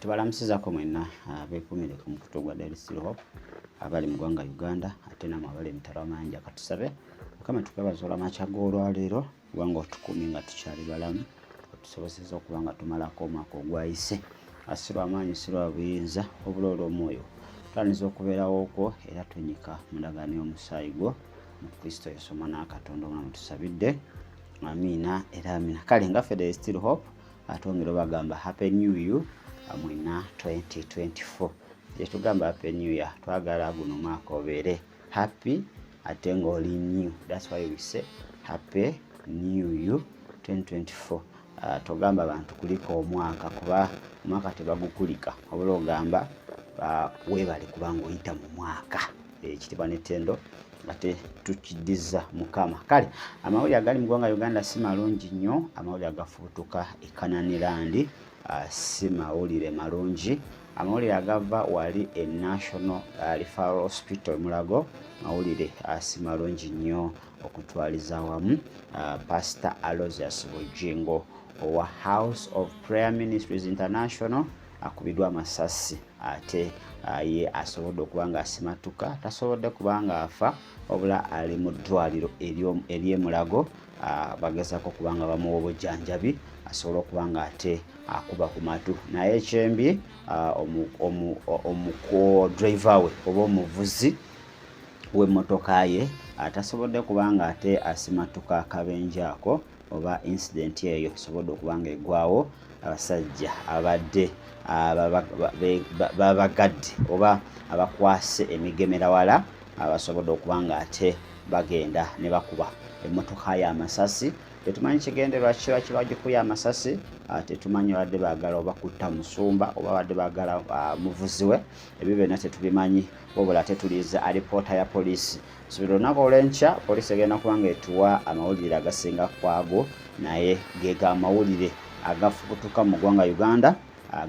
Tubalamusizako mwenna abeekumire ku mukutu gwa Daily Hope abali mu ggwanga Uganda ate namwe abali emitala amangi akatusabe Mukama tukebaza olw'amakya g'olwaleero kubanga otukumi nga tukyali balamu otusobozesezza okuba nga tumalako omwaka ogwayise si lw'amaanyi si lwa buyinza wabula olw'omwoyo tutandise okubeerawo okwo era tunyika mu ndagaano y'omusaayi gwo mu Kristo Yesu omwana wa Katonda omulamu tusabidde amiina era amiina kale nga ffe Daily Hope atwongera bagamba Happy New Year mwina 2024 yetugamba Happy New Year twagala guno mwaka obeere happy ate ng'oli new. That's why we say Happy New Year 2024. Togamba abantu kuliko omwaka kuba omwaka tebagukulika wabula ogamba weebale kubanga oyita mu mwaka ekitiibwa n'ettendo ate tukiddiza Mukama. Kale amawulire agali mu ggwanga Uganda si malungi nnyo, amawulire agafubutuka e Kananirandi si mawulire malungi. Amawulire agava wali e National Referral Hospital Mulago mawulire si malungi nnyo okutwaliza wamu. Pastor Aloysius Bugingo owa House of Prayer Ministries International Akubiddwa Amasasi ate ye asobodde okuba nga asimatuka tasobodde kuba nga afa wabula ali mu ddwaliro ery'e Mulago bagezaako okuba nga bamuwa obujjanjabi asobola okuba nga ate akuba ku matu naye ekyembi driver we oba omuvuzi w'emmotoka ye atasobodde kuba nga ate asimatuka akabenje ako oba incident eyo sobodde okuba nga eggwawo abasajja abadde babagadde oba abakwase emigemerawala abasobodde okuba nga ate bagenda ne bakuba emmotoka ya Amasasi. Tetumanyi kigendererwa kiba kibagikuya Amasasi, tetumanyi badde baagala oba kutta musumba oba badde baagala muvuzi we, ebyo byonna tetubimanyi wabula tetuliza alipoota ya poliisi. Subira olunaku olw'enkya poliisi egenda kuba nga etuwa amawulire agasinga kwago naye geega amawulire agafubutuka mu ggwanga Uganda,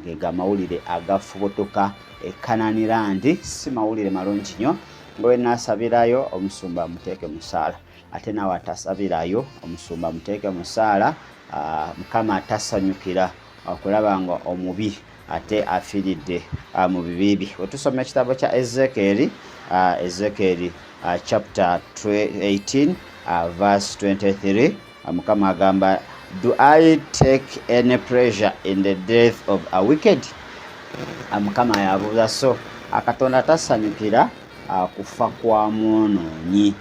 geega amawulire agafubutuka e Kananirandi si mawulire malungi nnyo. Ngowe nasabirayo omusumba muteeke musaala ate nawe atasabirayo omusumba muteeke musaala. Mukama atasanyukira okulaba nga omubi ate afiiridde mu bibibi. Wetusoma ekitabo kya Ezekiel chapter 18 verse 23 Mukama agamba, do I take any pleasure in the death of a wicked? Mukama yabuuza, so Katonda tasanyukira kufa kwa mwonoonyi.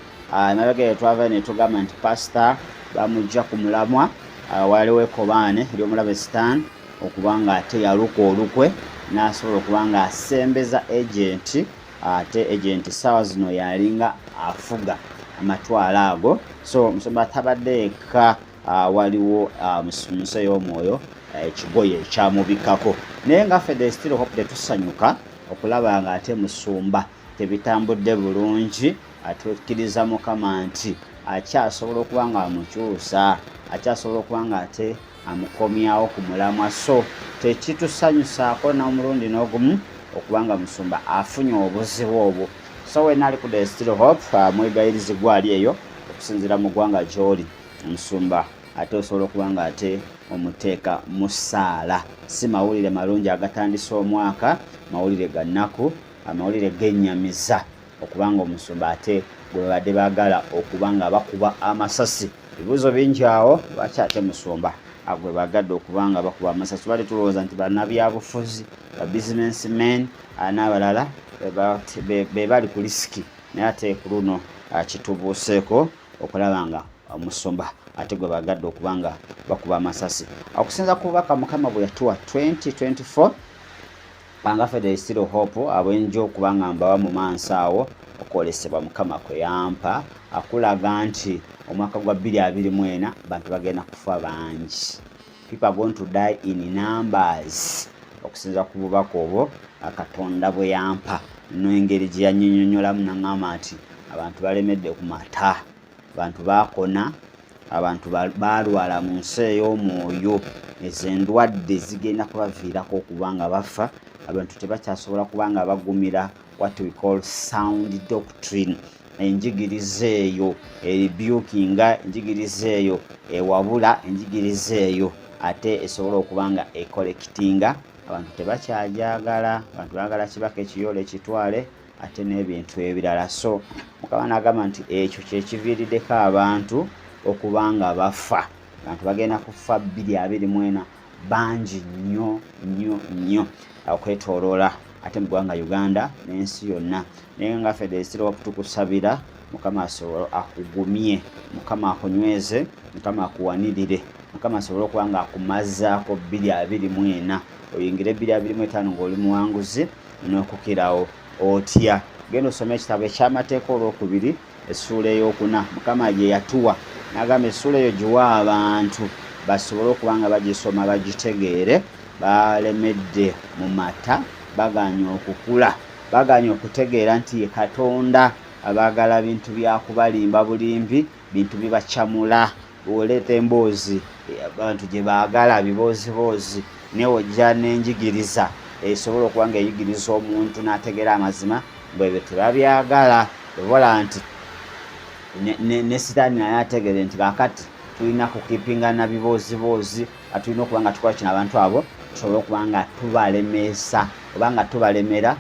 Emabega twava ne tugamba nti pastor bamujja ku mulamwa waliwo ekkobaane ery'omulabe Stan okuba nga ate yaluka olukwe n'asobola okuba nga asembeza agenti ate agenti ssaawa zino yalinga afuga amatwalo ago. So musumba tabadde eka waliwo musumuse y'omwoyo ekigoye ekyamubikako naye nga ffe Daily Hope tetusanyuka okulaba nga ate musumba tebitambudde bulungi. Atukkiriza Mukama nti akyasobola okuba nga amukyusa, akyasobola okuba nga ate amukomyawo ku mulamwa. So tekitusanyusaako n'omulundi n'ogumu okuba nga musumba afunye obuzibu obwo. So we nali ku Daily Hope mwegayirizibwa ali eyo okusinziira mu ggwanga gy'oli omusumba ate osobola okuba nga ate omuteeka mu ssaala. Si mawulire malungi agatandisa omwaka, mawulire ga nnaku, amawulire g'ennyamiza okubanga omusumba ate gwe badde baagala okuba nga bakuba amasasi. Ebibuuzo bingi awo, lwaki ate musumba gwe bagadde okuba nga bakuba amasasi? Bali tulowooza nti bannabyabufuzi, ba businessmen n'abalala be bali ku lisiki, naye ate ku luno kitubuuseeko okulaba nga omusumba ate gwe bagadde okuba nga bakuba amasasi. Okusinza ku bubaka Mukama bwe yatuwa 2024 nga ffe Daily Hope abwenja okuba nga mbawa mu maaso awo okwolesebwa Mukama kwe yampa akulaga nti omwaka gwa 2024 bantu bagenda kufa bangi. People are going to die in numbers. Okusinza ku bubaka obwo Katonda bwe yampa n'engeri gye yannyonnyolamu n'aŋŋamba nti abantu balemedde ku mata, abantu baakona, abantu balwala mu nsi ey'omwoyo, ezo endwadde zigenda kubaviirako okuba nga bafa. Abantu tebakyasobola kuba nga bagumira what we call sound doctrine, enjigiriza eyo eribukinga, enjigiriza eyo ewabula, enjigiriza eyo ate esobola okuba nga ekolekitinga abantu tebakyajagala, abantu bagala kibaka ekiyole ekitwale ate n'ebintu ebirala. So Mukama n'agamba nti ekyo kyekiviiriddeko abantu okubanga bafa. Abantu bagenda kufa 2024 bangi nnyo nnyo nnyo okwetooloola ate mu ggwanga Uganda n'ensi yonna. Naye nga ffe desitira okutukusabira Mukama asobole akugumye, Mukama akunyweze, Mukama akuwanirire, Mukama asobole okuba nga akumazaako 2024 oyingire 2025 ng'oli muwanguzi n'okukirawo otya. Genda osome ekitabo eky'amateeka olwokubiri essuula ey'okuna. Mukama gye yatuwa n'agamba essuula eyo giwa abantu basobole okuba nga bagisoma bagitegeere, balemedde mu mata, baganye okukula, baganye okutegeera nti ye Katonda abagala bintu byakubalimba bulimbi, bintu bibacamula, oleeta emboozi abantu gye baagala biboozibozi, newojja n'enjigiriza esobola okuba nga eyigiriza omuntu n'ategeera amazima bwebyo tebabyagala. Obola nti ne Sitaani naye ategeere nti kakati tulina kukipingana biboozibozi, tulina okuba nga tukola kino abantu abo tusobole okuba nga tubalemeesa oba nga tubalemera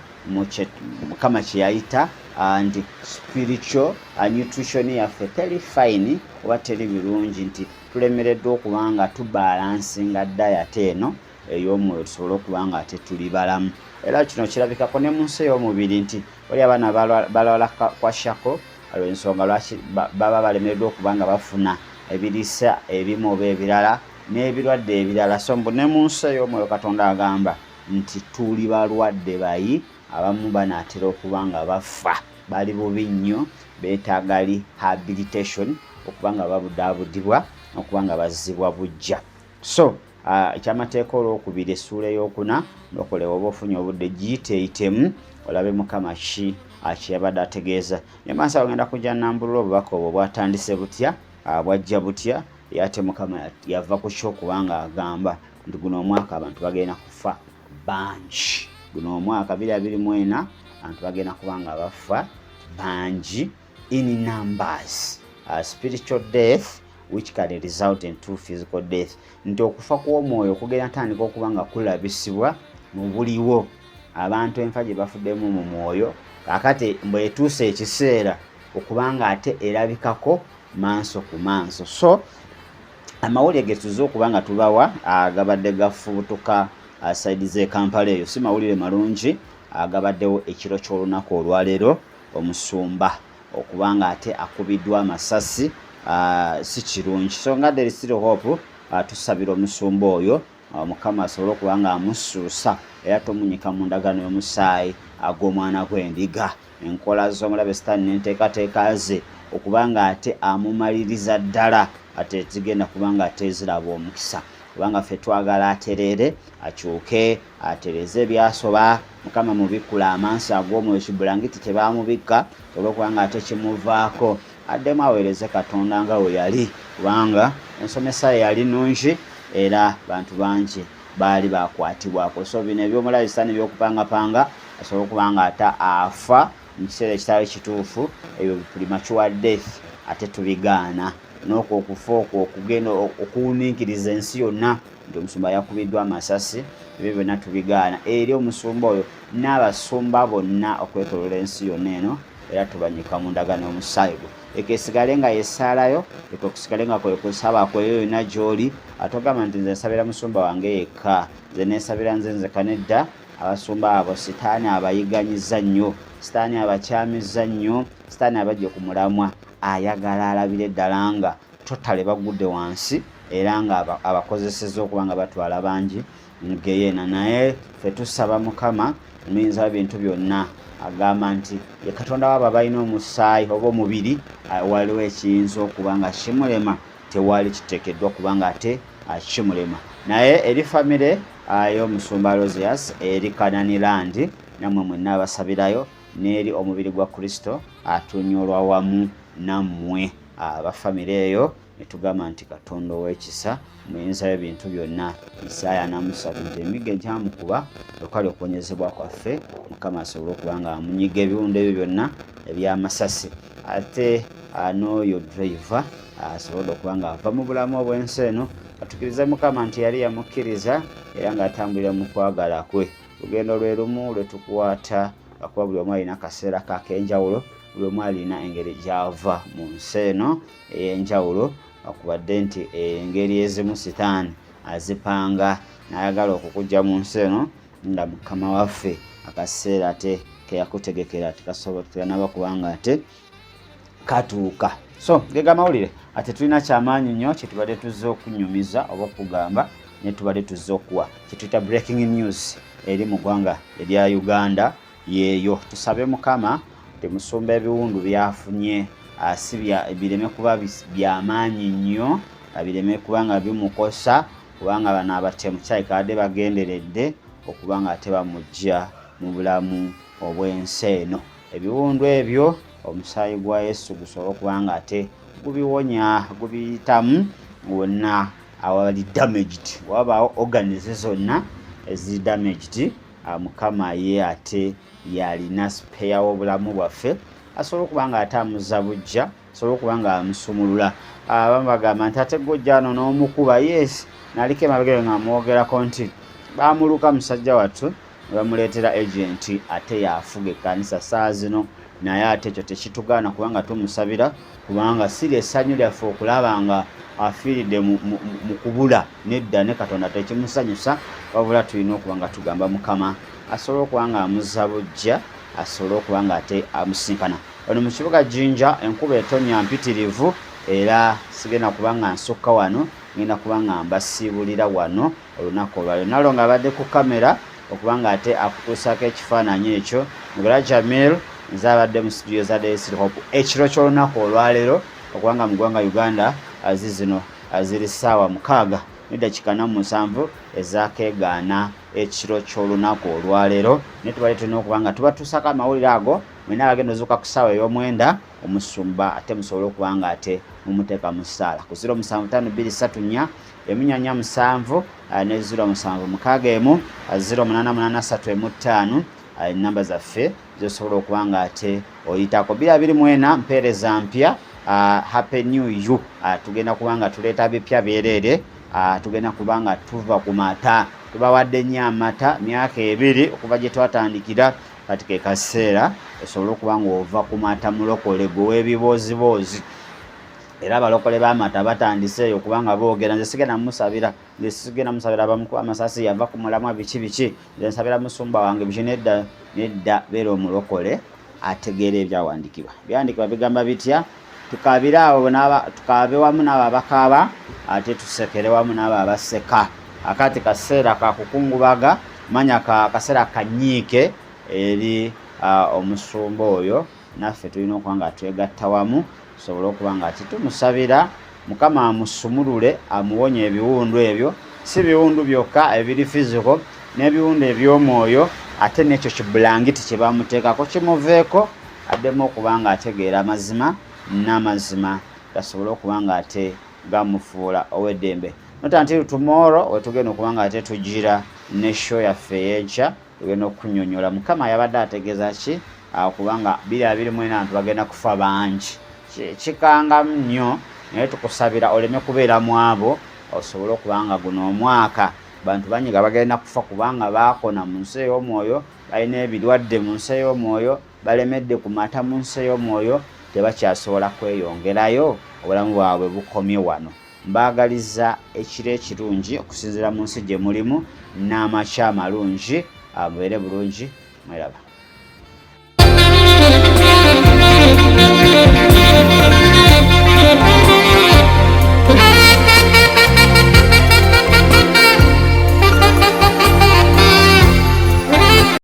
Mukama kye yayita and spiritual nutrition yaffe teri fine oba teri birungi, nti tulemereddwa okuba nga tubalansinga diet eno ey'omwoyo tusobole okuba nga ate tuli balamu. Era kino kirabikako ne mu nsi ey'omubiri nti oli abaana balwala kwashako olw'ensonga lwaki baba balemereddwa okuba nga bafuna ebirisa ebimu oba ebirala n'ebirwadde ebirala. So ne mu nsi ey'omwoyo Katonda agamba nti tuli balwadde bayi, abamu banaatera okuba nga bafa, bali bubi nnyo, beetaaga rehabilitation okuba nga babudaabudibwa okuba nga bazzibwa bujja. So ekyamateeka olwokubiri essuula ey'okuna nokolewa oba ofunye obudde giyiteeyitemu olabe Mukama ki kyeyabadde ategeeza. Naye maaso agenda kujja nambulula obubaka obwo bwatandise butya, bwajja butya, ate Mukama yava ku kyokuba nga agamba nti guno omwaka abantu bagenda kufa bangi. Guno omwaka 2024 abantu bagenda kuba nga bafa bangi in numbers. Spiritual death which can result in true physical death. Nti okufa kw'omwoyo kugenda tandika okuba nga kulabisibwa mu buliwo. Abantu enfa gye bafuddemu mu mwoyo kakati mbwe etuuse ekiseera okuba nga ate erabikako maaso ku maaso. So amawulire ge tuze okuba nga tubawa agabadde gafubutuka side z'e Kampala eyo si mawulire malungi. Agabaddewo ekiro ky'olunaku olwaleero omusumba okuba nga ate akubiddwa amasasi si kirungi. So nga there is still hope, tusabira omusumba oyo Mukama asobole okuba nga amusuusa era tomunyika mu ndagaano y'omusaayi ag'omwana gw'endiga. Enkola z'omulabe Sitaani n'enteekateeka ze okuba nga ate amumaliriza ddala ate zigenda kuba nga ate ziraba omukisa. Kubanga ffe twagala atereere, akyuke, atereze ebyasoba, Mukama mubikkula amansi ag'omwoyo kibulangiti kye baamubikka olw'okuba nga ate kimuvaako addemu aweereze Katonda nga we yali, kubanga ensomesa ye yali nnungi era bantu bangi baali bakwatibwako. So bino eby'omulabe Sitaani by'okupangapanga asobole okuba nga ate afa mu kiseera ekitali kituufu, ebyo premature death ate tubigaana. N'okwo okufa okwo okugenda okuwuniikiriza ensi yonna nti omusumba yakubiddwa amasasi, ebyo byonna tubigaana eri omusumba oyo n'abasumba bonna okwetoloola ensi yonna eno, era tubanyika mu ndagaano y'omusaayi gwe. Ekesigale nga yesaalayo, okusigale nga kwe kusaba kweyo yonna gy'oli. Atogamba nti nze nsabira musumba wange yekka, nze neesabira nze kanedda. Abasumba abo Sitaani abayiganyiza nnyo, Sitaani abakyamizza nnyo, Sitaani abajje ku mulamwa, ayagala alabire ddala nga totale bagudde wansi era nga abakozeseza okuba nga batwala bangi ngeyeena. Naye ffe tusaba Mukama muyinza bintu byonna, agamba nti ye Katonda wabo abalina omusaayi oba omubiri waliwo ekiyinza okuba nga kimulema, tewali kiteekeddwa kuba nga ate kimulema. Naye eri famire y'omusumba Rosias eri Kananirandi nammwe mwenna abasabirayo, n'eri omubiri gwa Kristo atunyolwa wamu nammwe abafamire eyo, netugamba nti Katonda ow'ekisa muyinza ebintu byonna. Isaaya 43 nti emigga egyamukuba okali okuwonyezebwa kwaffe, Mukama asobole okuba nga amunyiga ebiwundu ebyo byonna eby'amasasi. Ate n'oyo driver asobole okuba nga ava mu bulamu obw'ensi eno atukiriza Mukama nti yali yamukkiriza era ng'atambulira mu kwagala kwe. Lugendo lwe lumu lwe tukwata akuba buli omu alina akaseera kak'enjawulo, buli omu alina engeri gy'ava mu nsi eno ey'enjawulo, akubadde nti engeri ezimu Sitaani azipanga n'ayagala okukujja mu nsi eno nga Mukama waffe akaseera ate ke yakutegekera tekasobola naba kubanga ate katuuka. So gega mawulire ate tulina kyamaanyi nnyo kye tubadde tuzze okunyumiza oba okugamba ne tubadde tuzze okuwa kye tuyita breaking news eri mu ggwanga erya Uganda yeeyo. Tusabe Mukama temusumba ebiwundu byafunye asibya bireme kuba byamaanyi nnyo, bireme kubanga bimukosa, kubanga bano abatemu kyayikadde bagenderedde okubanga ate bamujja mu bulamu obw'ensi eno. Ebiwundu ebyo omusaayi gwa Yesu gusobola okubanga ate gubiwonya, gubiyitamu wonna awali damaged, wabaawo organs zonna eziri damaged. Mukama ye ate yalina spare w'obulamu bwaffe, asobola okubanga ate amuzza bujja, asobola okubanga amusumulula. Abamu bagamba nti ate gojja ano n'omukuba. Yes, naliko emabega nga mwogerako nti baamuluka musajja wattu ne bamuleetera agenti ate yafuga ekkanisa saa zino, naye ate ekyo tekitugaana kubanga tumusabira, kubanga si lyessanyu lyaffe okulaba nga afiiridde mu kubula. Nedda, ne Katonda tekimusanyusa, wabula tulina okubanga tugamba Mukama asobole okubanga amuzza bujja, asobole okubanga ate amusinkana. Ono mu kibuga Jinja enkuba etonnya mpitirivu, era sigenda kubanga nsukka wano, ngenda kubanga mbasiibulira wano olunaku olwaleero. Nalo nga abadde ku kamera okubanga ate akutuusako ekifaananyi ekyo. Mugala Jamil nze abadde mu studio za Daily Hope ekiro ky'olunaku olwaleero okubanga mu ggwanga Uganda zino ziri ssaawa 6:47 ezaakeegaana ekiro ky'olunaku olwaleero. Ne tubadde tulina okubanga tubatuusako amawulire ago mwena abagenda ozuuka ku ssaawa ey'omwenda omusumba ate musobole okubanga ate mumuteeka mu ssaala ku 07523 4 ne 076 08883 namba zaffe zosobola okubanga ate oyitako. 2024 mpeereza mpya, happy new you. Tugenda kubanga tuleeta bipya byereere, tugenda kubanga tuva ku mata, tubawadde nnyo amata myaka 2 okuva gye twatandikira, kati ke kaseera osobola okubanga ova ku mata mulokole gwe w'ebiboozibozi. Era abalokole b'amata batandiseeyo okubanga boogera. Nze sigenda musabira abamu ku Amasasi yava ku mulamwa biki nze nsabira musumba wange biki. Nedda beera omulokole ategeera ebyawandiikibwa. Byawandiikibwa bigamba bitya? Tukabire awo tukaabe wamu n'abo abakaaba, ate tusekere wamu n'abo abaseka. Akati kaseera kakukungubaga, manya kaseera kanyiike eri omusumba oyo. Naffe tulina okubanga twegatta wamu tusobole okubanga ati tumusabira Mukama amusumulule, amuwonye ebiwundu ebyo. Si biwundu byokka ebiri physical, n'ebiwundu eby'omwoyo, ate n'ekyo kibulangiti kye bamuteekako kimuveeko, addemu okubanga ategeera amazima n'amazima gasobole okubanga ate gamufuula ow'eddembe. Not until tomorrow wetugenda okubanga ate tugira ne show yaffe ey'enkya, tugenda okunyonyola Mukama yabadde ategeeza ki kubanga 2024 abantu bagenda kufa bangi. Kikanga nnyo, naye tukusabira oleme kubeera mu abo osobole okubanga guno omwaka bantu banyiga bagenda kufa kubanga baakona mu nsi ey'omwoyo, balina ebirwadde mu nsi ey'omwoyo, balemedde ku mata mu nsi ey'omwoyo, tebakyasobola kweyongerayo, obulamu bwabwe bukomye wano. Mbaagaliza ekiro ekirungi okusinziira mu nsi gye mulimu n'amakya amalungi. Mubeere bulungi, mweraba.